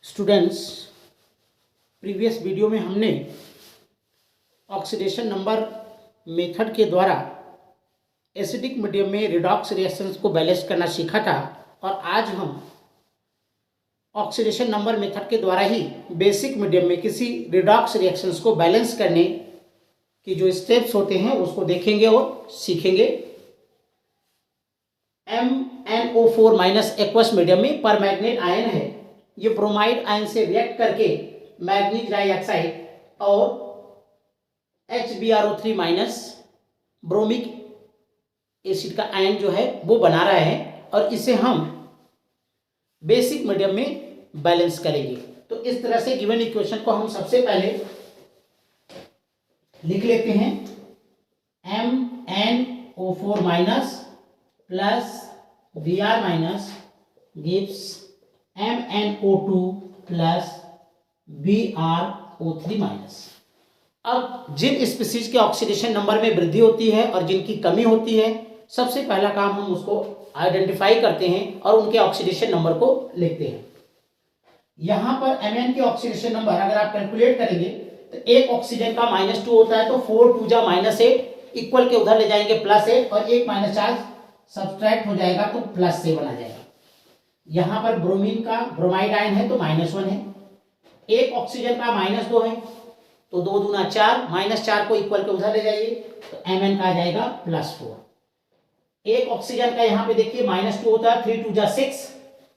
Students, previous video में हमने oxidation number method के द्वारा एसिडिक मीडियम में रिडॉक्स रिएक्शंस को बैलेंस करना सीखा था और आज हम ऑक्सीडेशन नंबर मेथड के द्वारा ही बेसिक मीडियम में किसी रिडॉक्स रिएक्शंस को बैलेंस करने की जो स्टेप्स होते हैं उसको देखेंगे और सीखेंगे। MnO4 माइनस एक्वस मीडियम में परमैंगनेट आयन है, ये ब्रोमाइड आयन से रिएक्ट करके मैग्नीज डाइऑक्साइड और HbRO3 माइनस ब्रोमिक एसिड का आयन जो है वो बना रहा है और इसे हम बेसिक मीडियम में बैलेंस करेंगे। तो इस तरह से गिवन इक्वेशन को हम सबसे पहले लिख लेते हैं। MnO4 minus plus Br minus gives MnO2 plus BrO3 minus. अब जिन स्पीसीज के ऑक्सीडेशन नंबर में वृद्धि होती है और जिनकी कमी होती है, सबसे पहला काम हम उसको आइडेंटिफाई करते हैं और उनके ऑक्सीडेशन नंबर को लिखते हैं। यहां पर Mn के ऑक्सीडेशन नंबर अगर आप कैलकुलेट करेंगे तो एक ऑक्सीजन का -2 होता है, तो 4 2 जा -8 इक्वल के उधर ले जाएंगे +8 और एक माइनस चार्ज सब्सट्रैक्ट हो जाएगा तो +7 आ जाएगा। यहां पर ब्रोमीन का ब्रोमाइड आयन है तो -1 है, एक ऑक्सीजन का -2 है तो 2 दूना 4, -4 को इक्वल के उधर ले जाइए तो Mn का आ जाएगा +4। एक ऑक्सीजन का यहाँ पे देखिए -2 होता है, 3 2 जा 6,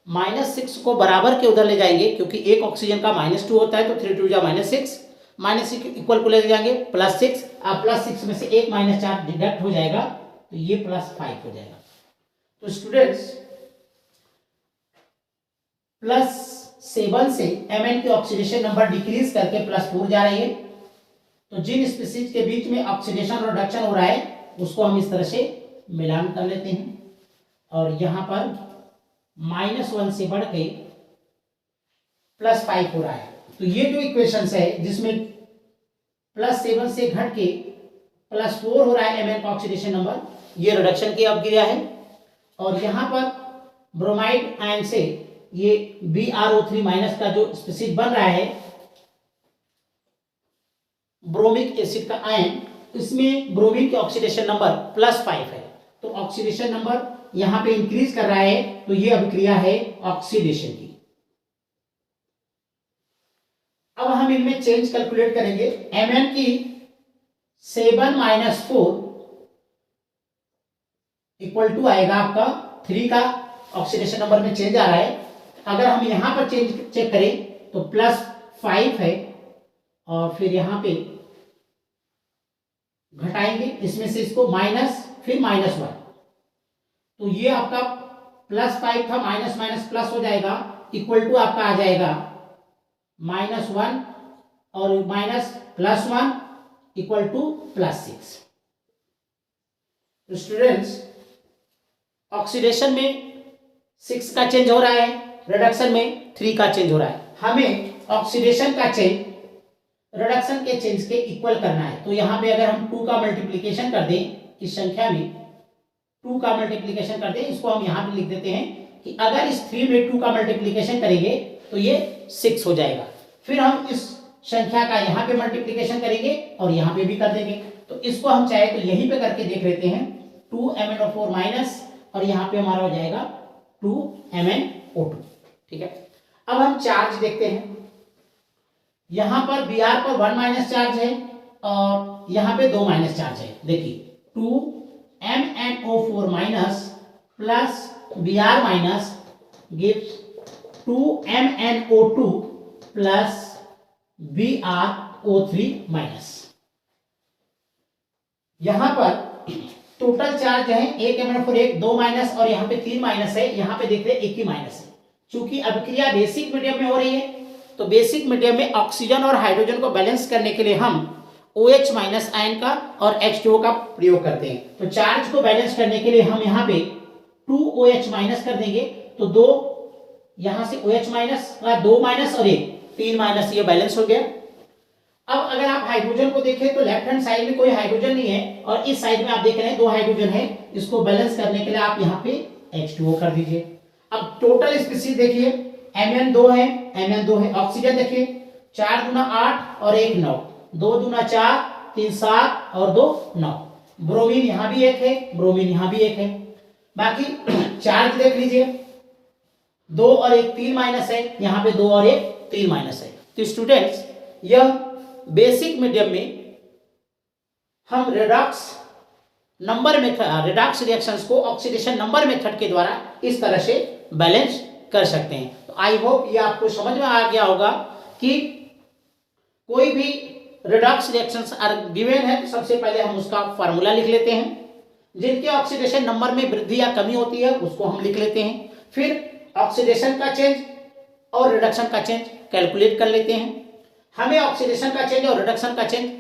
-6 को बराबर के उधर ले जाएंगे क्योंकि एक ऑक्सीजन का -2 होता है तो 3 2 जा -6, -6 इक्वल को ले जाएंगे +6। अब +6 में से एक -4 डिडक्ट हो जाएगा तो ये +5 हो जाएगा। तो स्टूडेंट्स +7 से Mn के ऑक्सीडेशन नंबर डिक्रीज करके +4 जा रही है। तो जिन स्पीसीज के बीच में ऑक्सीडेशन और रिडक्शन हो रहा है उसको हम इस तरह से मिलान कर लेते हैं और यहां पर -1 से बढ़ के +5 हो रहा है। तो ये जो इक्वेशंस है जिसमें +7 से घट के +4 हो रहा है Mn का ऑक्सीडेशन नंबर, ये रिडक्शन की अभिक्रिया है। और यहां पर ब्रोमाइड आयन से ये BrO3 माइनस का जो स्पीसीज बन रहा है ब्रोमिक एसिड का आयन, इसमें ब्रोमीन के ऑक्सीडेशन नंबर +5 है तो ऑक्सीडेशन नंबर यहां पे इंक्रीज कर रहा है, तो ये अभिक्रिया है ऑक्सीडेशन की। अब हम इनमें चेंज कैलकुलेट करेंगे। Mn की 7 - 4 इक्वल टू आएगा आपका 3 का ऑक्सीडेशन नंबर में चेंज आ रहा है। अगर हम यहां पर चेक करें तो +5 है और फिर यहां पे घटाएंगे, इसमें से इसको माइनस फिर -1, तो ये आपका +5 था, माइनस माइनस प्लस हो जाएगा, इक्वल टू आपका आ जाएगा -1 और माइनस +1 इक्वल टू +6। तो स्टूडेंट्स ऑक्सीडेशन में 6 का चेंज हो रहा है, रिडक्शन में 3 का चेंज हो रहा है। हमें ऑक्सीडेशन का चेंज रिडक्शन के चेंज के इक्वल करना है। तो यहां पे अगर हम 2 का मल्टीप्लिकेशन कर दें, इस संख्या में 2 का मल्टीप्लिकेशन कर दें, इसको हम यहां पे लिख देते हैं कि अगर इस 3 में 2 का मल्टीप्लिकेशन करेंगे तो ये 6 हो जाएगा। फिर हम इस संख्या का यहाँ पे मल्टीप्लिकेशन करेंगे और यहाँ पे भी कर देंगे। तो इसको हम चाहे तो यहीं पे करके देख लेते हैं, 2 MnO4 माइनस और यहाँ पे हमारा हो जाएगा 2 MnO2। ठीक है, अब हम चार्ज देखते हैं। यहाँ पर Br पर 1 माइनस चार्ज है और यहाँ पे 2 माइनस चार्ज है। देखिए 2 MnO4 minus plus Br minus gives 2 MnO2 plus BrO3 minus. यहां पर टोटल चार्ज है एक MnO4 1 2 माइनस और यहाँ पे 3 माइनस है, यहाँ पे देख रहे हैं 1 ही माइनस है। चूंकि अभिक्रिया बेसिक मीडियम में हो रही है तो बेसिक मीडियम में ऑक्सीजन और हाइड्रोजन को बैलेंस करने के लिए हम OH माइनस आयन का और H2O का प्रयोग करते हैं। तो चार्ज को बैलेंस करने के लिए हम यहाँ पे 2 OH माइनस कर देंगे तो 2 यहां से OH माइनस, 2 माइनस और 1 3 माइनस, ये बैलेंस हो गया। अब अगर आप हाइड्रोजन को देखें तो लेफ्ट हैंड साइड में कोई हाइड्रोजन नहीं है और इस साइड में आप देख रहे हैं 2 हाइड्रोजन है, इसको बैलेंस करने के लिए आप यहाँ पे H2O कर दीजिए। अब टोटल स्पीसीज देखिए Mn 2 है, Mn 2 है। ऑक्सीजन देखिए 4 दूना 8 और 1 9, 2 दूना 4, 3 7 और 2 9। ब्रोमीन यहाँ भी एक है, ब्रोमीन यहाँ भी एक है। बाकी चार्ज देख लीजिए 2 और 1 3 माइनस है, यहाँ पे 2 और 1 3 माइनस है। तो स्टूडेंट्स यह बेसिक मीडियम में हम redox number method, redox reactions को ऑक्सीडेशन नंबर मेथड के द्वारा इस तरह से बैलेंस कर सकते हैं। तो आई होप ये आपको समझ में आ गया होगा कि कोई भी रेडॉक्स रिएक्शंस आर गिवन है तो सबसे पहले हम उसका फार्मूला लिख लेते हैं। जिनके ऑक्सीडेशन नंबर में वृद्धि या कमी होती है उसको हम लिख लेते हैं। फिर ऑक्सीडेशन का चेंज और रिडक्शन का चेंज कैलकुलेट कर लेते हैं। हमें ऑक्सीडेशन का चेंज और रिडक्शन का चेंज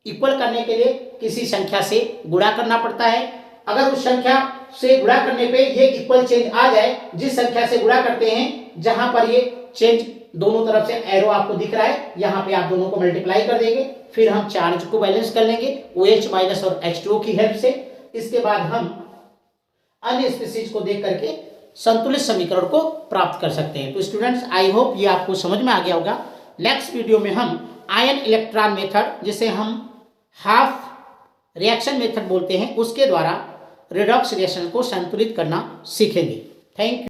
इक्वल करने के लिए किसी संख्या से गुणा करना पड़ता है। अगर उस संख्या से गुणा करने पे ये इक्वल चेंज आ जाए, जिस संख्या से गुणा करते हैं जहां पर ये चेंज दोनों तरफ से एरो आपको दिख रहा है, यहाँ पे आप दोनों को मल्टीप्लाई कर देंगे। फिर हम चार्ज को बैलेंस कर लेंगे OH माइनस और H2O की हेल्प से। इसके बाद हम अन्य स्पीशीज को देख करके संतुलित समीकरण को प्राप्त कर सकते हैं। तो स्टूडेंट्स आई होप ये आपको समझ में आ गया होगा। नेक्स्ट वीडियो में हम आयन इलेक्ट्रॉन मेथड, जिसे हम हाफ रिएक्शन मेथड बोलते हैं, उसके द्वारा रेडॉक्स रिएक्शन को संतुलित करना सीखेंगे। Thank you.